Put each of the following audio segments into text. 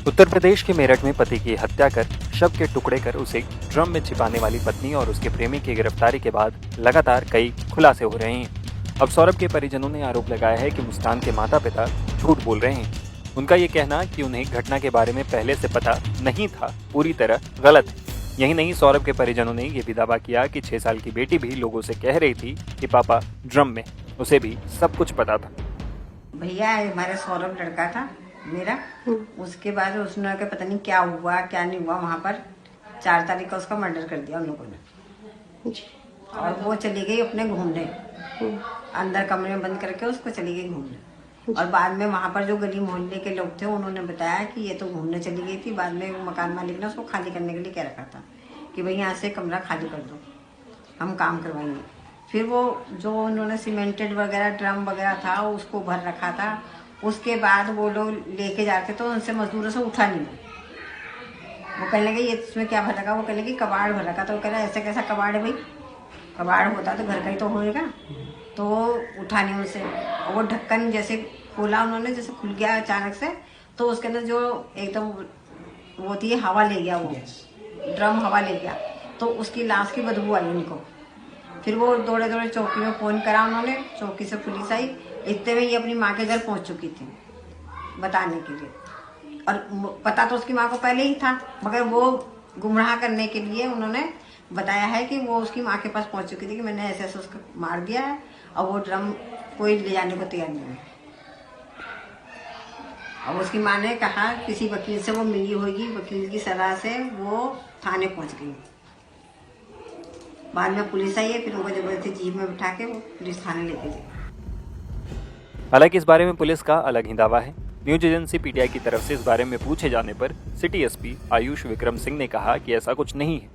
उत्तर प्रदेश के मेरठ में पति की हत्या कर शव के टुकड़े कर उसे ड्रम में छिपाने वाली पत्नी और उसके प्रेमी की गिरफ्तारी के बाद लगातार कई खुलासे हो रहे हैं। अब सौरभ के परिजनों ने आरोप लगाया है कि मुस्कान के माता पिता झूठ बोल रहे हैं। उनका ये कहना कि उन्हें घटना के बारे में पहले से पता नहीं था पूरी तरह गलत है। यही नहीं, सौरभ के परिजनों ने ये भी दावा किया कि 6 साल की बेटी भी लोगों से कह रही थी कि पापा ड्रम में, उसे भी सब कुछ पता था। भैया हमारा सौरभ लड़का था मेरा। उसके बाद उसने के पता नहीं क्या हुआ क्या नहीं हुआ, वहाँ पर 4 तारीख को उसका मर्डर कर दिया उन लोगों ने। और वो चली गई अपने घूमने, अंदर कमरे में बंद करके उसको चली गई घूमने। और बाद में वहाँ पर जो गली मोहल्ले के लोग थे उन्होंने बताया कि ये तो घूमने चली गई थी। बाद में वो मकान मालिक ने उसको खाली करने के लिए कह रखा था कि भाई यहाँ से कमरा खाली कर दो, हम काम करवाएंगे। फिर वो जो उन्होंने सीमेंटेड वगैरह ड्रम वगैरह था उसको भर रखा था। उसके बाद वो लोग लेके जाते तो उनसे मजदूरों से उठा नहीं। वो कहने लगे ये इसमें क्या भर रखा, वो कहने लगे कबाड़ भर रखा। तो वो कह रहा ऐसे कैसा कबाड़ है भाई, कबाड़ होता तो घर का ही तो होएगा। तो उठा नहीं उनसे। और वो ढक्कन जैसे खोला उन्होंने, जैसे खुल गया अचानक से, तो उसके अंदर जो एकदम वो थी हवा ले गया, वो ड्रम हवा ले गया। तो उसकी लाश की बदबू आई उनको। फिर वो दौड़े दौड़े चौकी में फ़ोन करा उन्होंने, चौकी से पुलिस आई। इतने में ये अपनी माँ के घर पहुंच चुकी थी बताने के लिए। और पता तो उसकी माँ को पहले ही था, मगर वो गुमराह करने के लिए उन्होंने बताया है कि वो उसकी माँ के पास पहुंच चुकी थी कि मैंने ऐसे ऐसे उसको मार दिया है और वो ड्रम कोई ले जाने को तैयार नहीं है। और उसकी माँ ने कहा किसी वकील से वो मिली होगी, वकील की सलाह से वो थाने पहुंच गई। बाद में पुलिस आई है, फिर उनको जबरदस्ती जीप में बिठा के वो पुलिस थाने लेके गई। हालांकि इस बारे में पुलिस का अलग ही दावा है। न्यूज एजेंसी पीटीआई की तरफ से इस बारे में पूछे जाने पर सिटी एसपी आयुष विक्रम सिंह ने कहा कि ऐसा कुछ नहीं है।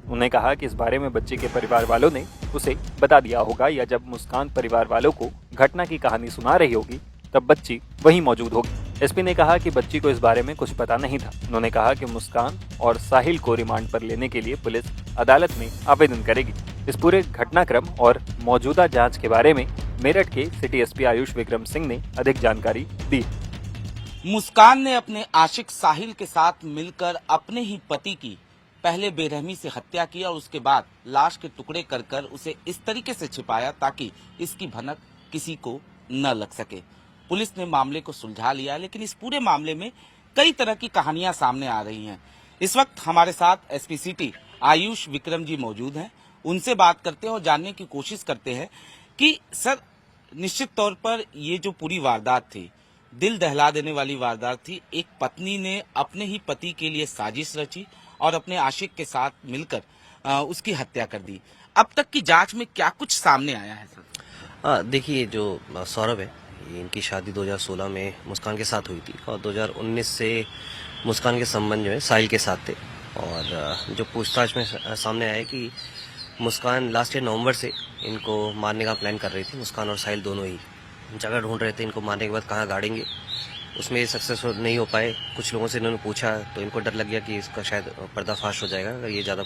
उन्होंने कहा कि इस बारे में बच्चे के परिवार वालों ने उसे बता दिया होगा, या जब मुस्कान परिवार वालों को घटना की कहानी सुना रही होगी तब बच्ची वहीं मौजूद होगी। एसपी ने कहा कि बच्ची को इस बारे में कुछ पता नहीं था। उन्होंने कहा कि मुस्कान और साहिल को रिमांड पर लेने के लिए पुलिस अदालत में आवेदन करेगी। इस पूरे घटनाक्रम और मौजूदा जांच के बारे में मेरठ के सिटी एसपी आयुष विक्रम सिंह ने अधिक जानकारी दी। मुस्कान ने अपने आशिक साहिल के साथ मिलकर अपने ही पति की पहले बेरहमी से हत्या की और उसके बाद लाश के टुकड़े कर कर उसे इस तरीके से छिपाया ताकि इसकी भनक किसी को न लग सके। पुलिस ने मामले को सुलझा लिया, लेकिन इस पूरे मामले में कई तरह की कहानियां सामने आ रही हैं। इस वक्त हमारे साथ एसपी सिटी आयुष विक्रम जी मौजूद हैं। उनसे बात करते हैं और जानने की कोशिश करते हैं कि सर, निश्चित तौर पर ये जो पूरी वारदात थी, दिल दहला देने वाली वारदात थी। एक पत्नी ने अपने ही पति के लिए साजिश रची और अपने आशिक के साथ मिलकर उसकी हत्या कर दी। अब तक की जांच में क्या कुछ सामने आया है सर? देखिए, जो सौरभ है, इनकी शादी 2016 में मुस्कान के साथ हुई थी और 2019 से मुस्कान के संबंध जो है साहिल के साथ थे। और जो पूछताछ में सामने आया कि मुस्कान लास्ट ईयर नवंबर से इनको मारने का प्लान कर रही थी। मुस्कान और साहिल दोनों ही जगह ढूंढ रहे थे इनको मारने के बाद कहाँ गाड़ेंगे। उसमें ये सक्सेसफुल नहीं हो पाए। कुछ लोगों से इन्होंने पूछा तो इनको डर लग गया कि इसका शायद पर्दाफाश हो जाएगा अगर ये ज़्यादा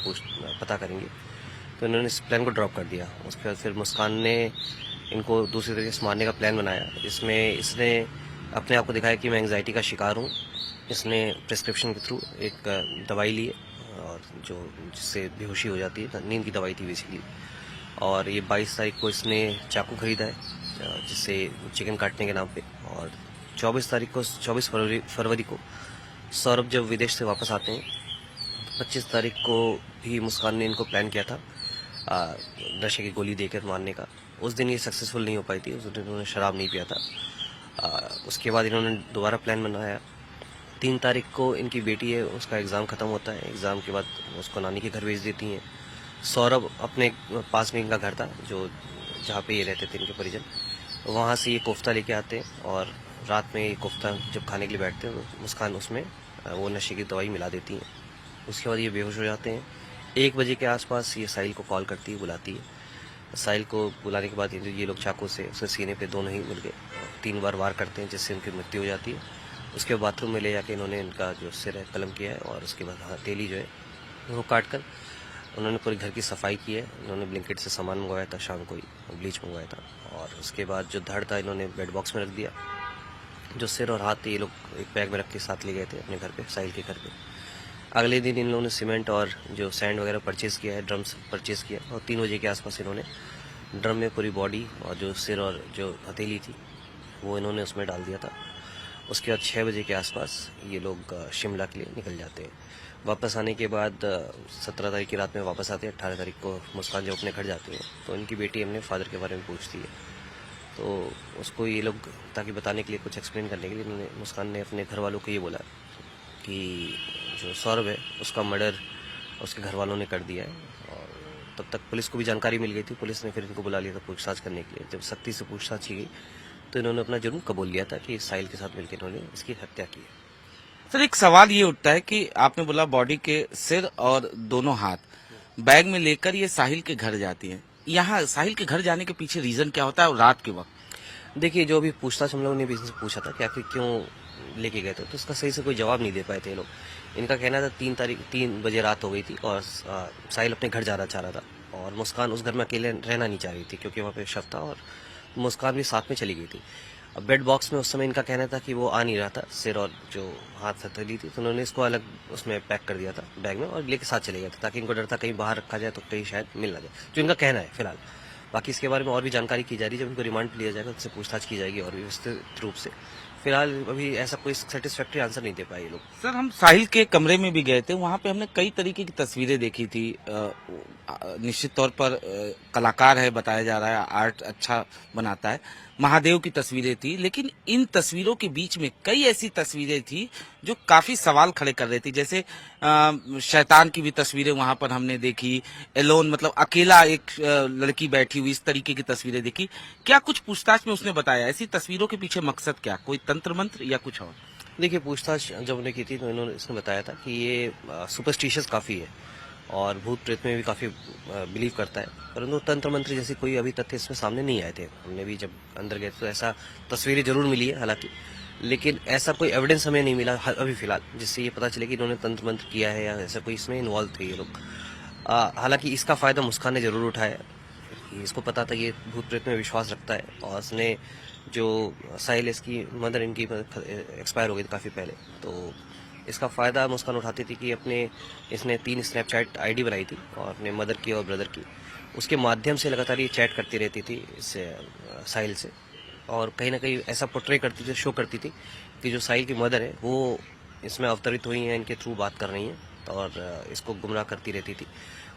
पता करेंगे, तो इन्होंने इस प्लान को ड्रॉप कर दिया। उसके बाद फिर मुस्कान ने इनको दूसरी तरीके से मारने का प्लान बनाया। इसमें इसने अपने आप को दिखाया कि मैं एंग्जाइटी का शिकार हूँ। इसने प्रिस्क्रिप्शन के थ्रू एक दवाई ली और जो जिससे बेहोशी हो जाती है, नींद की दवाई थी बेसिकली। और ये 22 तारीख को इसने चाकू खरीदा है जिससे चिकन काटने के नाम पे। और 24 फरवरी को सौरभ जब विदेश से वापस आते हैं, 25 तारीख को भी मुस्कान ने इनको प्लान किया था नशे की गोली देकर मारने का। उस दिन ये सक्सेसफुल नहीं हो पाई थी, उस दिन इन्होंने शराब नहीं पिया था। उसके बाद इन्होंने दोबारा प्लान बनाया। 3 तारीख को इनकी बेटी है, उसका एग्ज़ाम ख़त्म होता है। एग्ज़ाम के बाद उसको नानी के घर भेज देती हैं। सौरभ अपने पास में इनका घर था जो जहाँ पे ये रहते थे इनके परिजन, वहाँ से ये कोफ्ता लेके आते हैं और रात में ये कोफ्ता जब खाने के लिए बैठते हैं तो मुस्कान उसमें वो नशे की दवाई मिला देती हैं। उसके बाद ये बेहोश हो जाते हैं। 1 बजे के आसपास ये साहिल को कॉल करती है, बुलाती है। साहिल को बुलाने के बाद ये लोग चाकू से उसके सीने पे दोनों ही मिल गए 3 बार वार करते हैं जिससे उनकी मृत्यु हो जाती है। उसके बाथरूम में ले जाके इन्होंने इनका जो सिर है कलम किया है और उसके बाद हथेली जो है वो काट कर उन्होंने पूरे घर की सफाई की है। उन्होंने ब्लिंकेट से सामान मंगवाया था, शाम को ही ब्लीच मंगवाया था। और उसके बाद जो धड़ था इन्होंने बेड बॉक्स में रख दिया। जो सिर और हाथ ये लोग एक बैग में रख के साथ ले गए थे अपने घर पे, साहिल के घर पे। अगले दिन इन लोगों ने सीमेंट और जो सैंड वगैरह परचेज़ किया है, ड्रम्स परचेज़ किया, और 3 बजे के आसपास इन्होंने ड्रम में पूरी बॉडी और जो सिर और जो हथेली थी वो इन्होंने उसमें डाल दिया था। उसके बाद 6 बजे के आसपास ये लोग शिमला के लिए निकल जाते हैं। वापस आने के बाद 17 तारीख की रात में वापस आते हैं। 18 तारीख को मुस्कान जब अपने घर जाती है तो इनकी बेटी अपने फादर के बारे में पूछती है, तो उसको ये लोग ताकि बताने के लिए, कुछ एक्सप्लेन करने के लिए, इन्होंने मुस्कान ने अपने घर वालों को ये बोला कि जो सौरभ है उसका मर्डर उसके घर वालों ने कर दिया है। और तब तक पुलिस को भी जानकारी मिल गई थी। पुलिस ने फिर इनको बुला लिया था पूछताछ करने के लिए। जब सख्ती से पूछताछ की गई तो इन्होंने अपना जुर्म कबूल लिया था कि साहिल के साथ मिलकर इन्होंने इसकी हत्या की है। सर, एक सवाल ये उठता है कि आपने बोला बॉडी के सिर और दोनों हाथ बैग में लेकर ये साहिल के घर जाती हैं। यहाँ साहिल के घर जाने के पीछे रीजन क्या होता है और रात के वक्त? देखिए, जो अभी पूछताछ हम लोगों ने भी इनसे पूछा था कि आखिर क्यों लेके गए थे, तो उसका सही से कोई जवाब नहीं दे पाए थे ये लोग। इनका कहना था 3 बजे रात हो गई थी और साहिल अपने घर जाना चाह रहा था और मुस्कान उस घर में अकेले रहना नहीं चाह रही थी क्योंकि वहाँ पे शव था, और मुस्कान भी साथ में चली गई थी। अब बेड बॉक्स में उस समय इनका कहना था कि वो आ नहीं रहा था, सिर और जो हाथ हथेली थी, तो उन्होंने इसको अलग उसमें पैक कर दिया था बैग में और लेके साथ चले गए थे ताकि इनको डर था कहीं बाहर रखा जाए तो कहीं शायद मिल ना जाए, जो इनका कहना है फिलहाल। बाकी इसके बारे में और भी जानकारी की जा रही है। जब इनको रिमांड पे लिया जाएगा उससे पूछताछ की जाएगी और व्यवस्थित रूप से। फिलहाल अभी ऐसा कोई सेटिस्फैक्ट्री आंसर नहीं दे पाए ये लोग। सर, हम साहिल के कमरे में भी गए थे, वहाँ पे हमने कई तरीके की तस्वीरें देखी थी। निश्चित तौर पर कलाकार है, बताया जा रहा है, आर्ट अच्छा बनाता है। महादेव की तस्वीरें थी, लेकिन इन तस्वीरों के बीच में कई ऐसी तस्वीरें थी जो काफी सवाल खड़े कर रही थी। जैसे शैतान की भी तस्वीरें वहां पर हमने देखी, एलोन मतलब अकेला एक लड़की बैठी हुई, इस तरीके की तस्वीरें देखी। क्या कुछ पूछताछ में उसने बताया ऐसी तस्वीरों के पीछे मकसद क्या, कोई तंत्र मंत्र या कुछ और? देखिए, पूछताछ जब उन्होंने की थी तो इसने बताया था कि ये सुपरस्टिशियस काफ़ी है और भूत प्रेत में भी काफ़ी बिलीव करता है, परंतु तंत्र मंत्र जैसे कोई अभी तथ्य इसमें सामने नहीं आए थे। हमने भी जब अंदर गए तो ऐसा तस्वीरें जरूर मिली है हालांकि, लेकिन ऐसा कोई एविडेंस हमें नहीं मिला अभी फिलहाल जिससे ये पता चले कि इन्होंने तंत्र मंत्र किया है या ऐसा कोई इसमें इन्वॉल्व थे ये लोग। हालांकि इसका फ़ायदा मुस्कान ने ज़रूर उठाया। इसको पता था ये भूत प्रेत में विश्वास रखता है और उसने जो साहिल, इसकी मदर इनकी एक्सपायर हो गई थी काफ़ी पहले, तो इसका फ़ायदा मुस्कान उठाती थी कि इसने 3 स्नैपचैट आईडी बनाई थी और अपने मदर की और ब्रदर की, उसके माध्यम से लगातार ये चैट करती रहती थी इससे साहिल से, और कहीं ना कहीं ऐसा पोर्ट्रे करती थी, शो करती थी कि जो साहिल की मदर है वो इसमें अवतरित हुई हैं, इनके थ्रू बात कर रही हैं और इसको गुमराह करती रहती थी।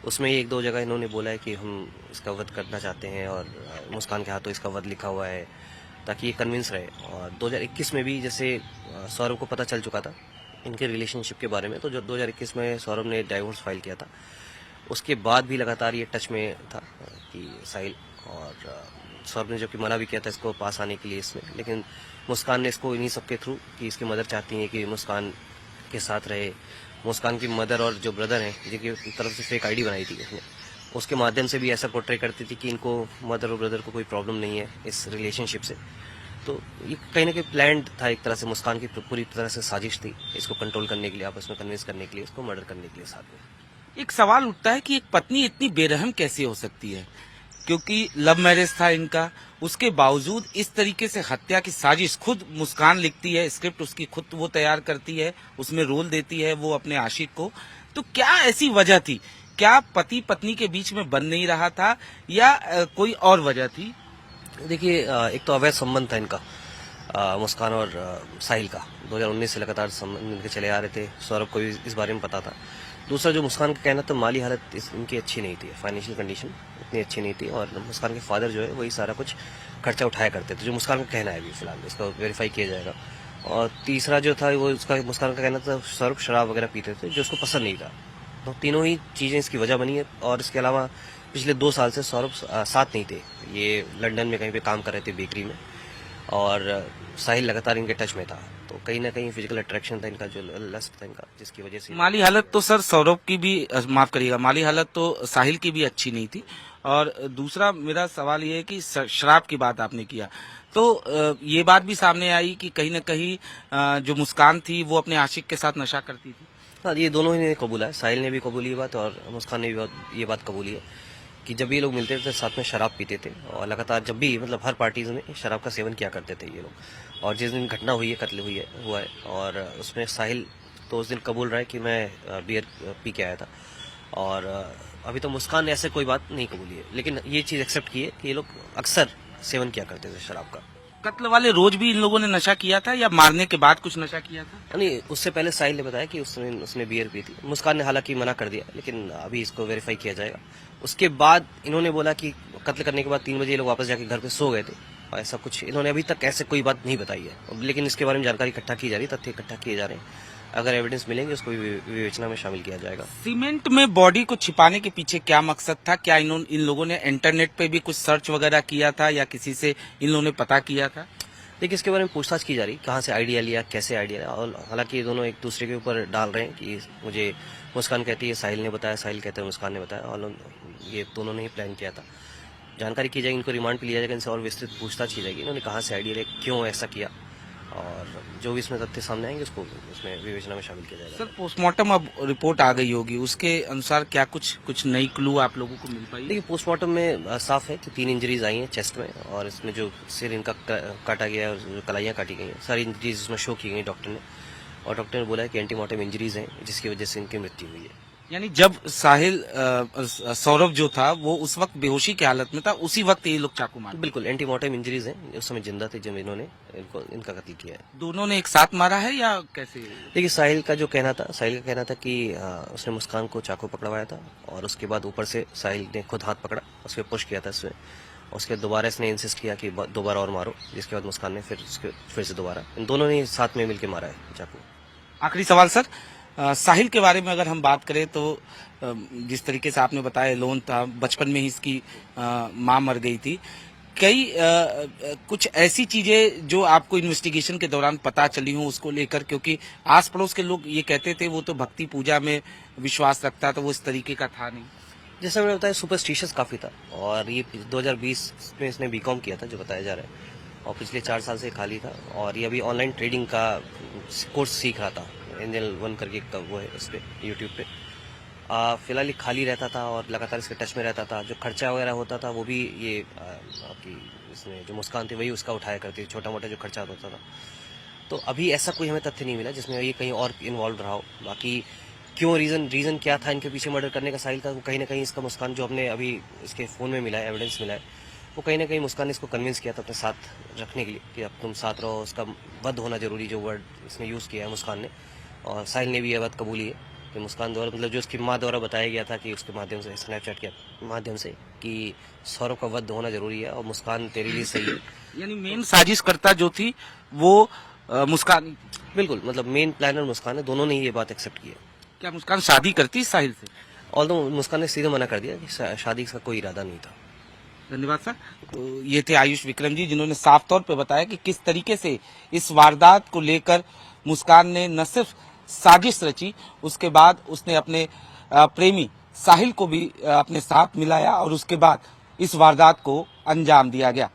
उसमें 1-2 जगह इन्होंने बोला है कि हम इसका वध करना चाहते हैं और मुस्कान के हाथों इसका वध लिखा हुआ है ताकि ये कन्विंस रहे। और 2021 में भी जैसे सौरभ को पता चल चुका था इनके रिलेशनशिप के बारे में, तो जब 2021 में सौरभ ने डाइवोर्स फाइल किया था उसके बाद भी लगातार ये टच में था कि साहिल, और सौरभ ने जबकि मना भी किया था इसको पास आने के लिए इसमें, लेकिन मुस्कान ने इसको इन्हीं सब के थ्रू कि इसकी मदर चाहती है कि मुस्कान के साथ रहे। मुस्कान की मदर और जो ब्रदर हैं जिनकी तरफ से फेक आईडी बनाई थी उसने, उसके माध्यम से भी ऐसा पोर्ट्रे करती थी कि इनको मदर और ब्रदर को कोई प्रॉब्लम नहीं है इस रिलेशनशिप से। तो ये कहीं ना कहीं प्लान्ड था एक तरह से, मुस्कान की पूरी तरह से साजिश थी इसको कंट्रोल करने के लिए, आपस में कन्विंस करने के लिए, इसको मर्डर करने के लिए साथ में। एक सवाल उठता है कि एक पत्नी इतनी बेरहम कैसे हो सकती है, क्योंकि लव मैरिज था इनका, उसके बावजूद इस तरीके से हत्या की साजिश खुद मुस्कान लिखती है, स्क्रिप्ट उसकी खुद वो तैयार करती है, उसमें रोल देती है वो अपने आशिक को। तो क्या ऐसी वजह थी, क्या पति पत्नी के बीच में बन नहीं रहा था या कोई और वजह थी? देखिए, एक तो अवैध संबंध था इनका मुस्कान और साहिल का, 2019 से लगातार संबंध इनके चले आ रहे थे। सौरभ को भी इस बारे में पता था। दूसरा, जो मुस्कान का कहना था माली हालत इनकी अच्छी नहीं थी, फाइनेंशियल कंडीशन इतनी अच्छी नहीं थी, और मुस्कान के फादर जो है वही सारा कुछ खर्चा उठाया करते थे, जो मुस्कान का कहना है अभी फिलहाल, इसको वेरीफाई किया जाएगा। और तीसरा जो था वो उसका मुस्कान का कहना था सौरभ शराब वगैरह पीते थे जो उसको पसंद नहीं था। तो तीनों ही चीज़ें इसकी वजह बनी है। और इसके अलावा पिछले 2 साल से सौरभ साथ नहीं थे, ये लंदन में कहीं पे काम कर रहे थे बेकरी में, और साहिल लगातार इनके टच में था। तो कहीं ना कहीं फिजिकल अट्रैक्शन था इनका, जो लस्ट था इनका, जिसकी वजह से माली हालत तो सर सौरभ की भी, माफ करिएगा, माली हालत तो साहिल की भी अच्छी नहीं थी। और दूसरा मेरा सवाल ये है कि शराब की बात आपने किया, तो ये बात भी सामने आई कि कहीं न कहीं जो मुस्कान थी वो अपने आशिक के साथ नशा करती थी। हाँ, ये दोनों ही ने कबूला है, साहिल ने भी कबूली ये बात और मुस्कान ने भी ये बात कबूली है कि जब ये लोग मिलते थे साथ में शराब पीते थे और लगातार जब भी मतलब हर पार्टीज में शराब का सेवन किया करते थे ये लोग। और जिस दिन घटना हुई है, कत्ल हुआ है, और उसमें साहिल तो उस दिन कबूल रहा है कि मैं बियर पी के आया था, और अभी तो मुस्कान ने ऐसे कोई बात नहीं कबूली है, लेकिन ये चीज़ एक्सेप्ट की है कि ये लोग अक्सर सेवन किया करते थे शराब का। कत्ल वाले रोज भी इन लोगों ने नशा किया था या मारने के बाद कुछ नशा किया था? नहीं, उससे पहले साहिल ने बताया कि उसने बियर पी थी। मुस्कान ने हालांकि मना कर दिया, लेकिन अभी इसको वेरीफाई किया जाएगा। उसके बाद इन्होंने बोला कि कत्ल करने के बाद 3 बजे ये लोग वापस जाके घर पे सो गए थे, और ऐसा कुछ इन्होंने अभी तक ऐसे कोई बात नहीं बताई है, लेकिन इसके बारे में जानकारी इकट्ठा की जा रही है, तथ्य इकट्ठा किए जा रहे हैं। अगर एविडेंस मिलेंगे उसको विवेचना में शामिल किया जाएगा। सीमेंट में बॉडी को छिपाने के पीछे क्या मकसद था? क्या इन लोगों ने इंटरनेट पे भी कुछ सर्च वगैरह किया था या किसी से इन लोगों ने पता किया था? देखिए, इसके बारे में पूछताछ की जा रही, कहाँ से आइडिया लिया, कैसे आइडिया लिया, और हालांकि ये दोनों एक दूसरे के ऊपर डाल रहे हैं कि मुझे मुस्कान कहती है साहिल ने बताया, साहिल कहते हैं मुस्कान ने बताया, और ये दोनों ने ही प्लान किया था। जानकारी की जाएगी, इनको रिमांड पे लिया जाएगा, इनसे और विस्तृत पूछताछ की जाएगी, इन्होंने कहाँ से आइडिया लिया, क्यों ऐसा किया, और जो भी इसमें तथ्य सामने आएंगे उसको इसमें विवेचना में शामिल किया जाएगा। सर, पोस्टमार्टम अब रिपोर्ट आ गई होगी, उसके अनुसार क्या कुछ नई क्लू आप लोगों को मिल पाई? देखिए, पोस्टमार्टम में साफ है कि 3 इंजरीज आई हैं चेस्ट में, और इसमें जो सिर इनका काटा गया है और जो कलाइयाँ काटी गई हैं, सारी इंजरीज इसमें शो की गई डॉक्टर ने, और डॉक्टर ने बोला है कि एंटीमॉर्टम इंजरीज हैं जिसकी वजह से इनकी मृत्यु हुई है। यानी जब साहिल सौरभ जो था वो उस वक्त बेहोशी की हालत में था, उसी वक्त ये लोग चाकू मारे? बिल्कुल, एंटीमॉर्टम इंजरीज हैं, उस समय जिंदा थे जब इन्होंने इनका कत्ल किया है। दोनों ने एक साथ मारा है या कैसे? देखिए, साहिल का कहना था कि उसने मुस्कान को चाकू पकड़वाया था, और उसके बाद ऊपर से साहिल ने खुद हाथ पकड़ा, उस पर पुश किया था इसमें, उसके दोबारा इसने इंसिस्ट किया कि दोबारा और मारो, जिसके बाद मुस्कान ने फिर से दोबारा, इन दोनों ने साथ में मिलकर मारा है चाकू। आखिरी सवाल सर, साहिल के बारे में अगर हम बात करें तो जिस तरीके से आपने बताया लोन था, बचपन में ही इसकी माँ मर गई थी, कई कुछ ऐसी चीजें जो आपको इन्वेस्टिगेशन के दौरान पता चली हो उसको लेकर, क्योंकि आस पड़ोस के लोग ये कहते थे वो तो भक्ति पूजा में विश्वास रखता था, वो इस तरीके का था नहीं? जैसा मैंने बताया, सुपरस्टिशियस काफी था, और ये 2020 में इसने बीकॉम किया था जो बताया जा रहा है, और पिछले 4 साल से खाली था, और ये अभी ऑनलाइन ट्रेडिंग का कोर्स सीख रहा था, एंजल 1 करके वो है उस पर यूट्यूब पे। फिलहाल ये खाली रहता था और लगातार इसके टच में रहता था, जो खर्चा वगैरह होता था वो भी ये आपकी इसमें जो मुस्कान थी वही उसका उठाया करती थी, छोटा मोटा जो खर्चा होता था। तो अभी ऐसा कोई हमें तथ्य नहीं मिला जिसमें ये कहीं और इन्वॉल्व रहा हो। बाकी क्यों, रीज़न क्या था इनके पीछे मर्डर करने का साहिल का, वो कहीं ना कहीं इसका मुस्कान जो हमने अभी इसके फ़ोन में मिला है, एविडेंस मिला है, वो कहीं ना कहीं मुस्कान ने इसको कन्विंस किया था अपने साथ रखने के लिए कि अब तुम साथ रहो, उसका वध होना जरूरी, जो वर्ड इसने यूज़ किया है मुस्कान ने, और साहिल ने भी यह बात कबूली है कि मुस्कान द्वारा, मतलब जो उसकी माँ द्वारा बताया गया था कि उसके माध्यम से, स्नैपचैट के माध्यम से, कि सौरभ का वध होना जरूरी है और मुस्कान तेरे लिए सही है। यानी मेन साजिशकर्ता जो थी वो मुस्कान? बिल्कुल, मतलब मेन प्लानर मुस्कान है, दोनों ने ये बात एक्सेप्ट की है। क्या मुस्कान शादी करती साहिल से? ऑल्दो मुस्कान ने सीधे मना कर दिया कि शादी का कोई इरादा नहीं था। धन्यवाद सर। तो ये थे आयुष विक्रम जी, जिन्होंने साफ तौर पे बताया कि किस तरीके से इस वारदात को लेकर मुस्कान ने न सिर्फ साजिश रची, उसके बाद उसने अपने प्रेमी साहिल को भी अपने साथ मिलाया और उसके बाद इस वारदात को अंजाम दिया गया।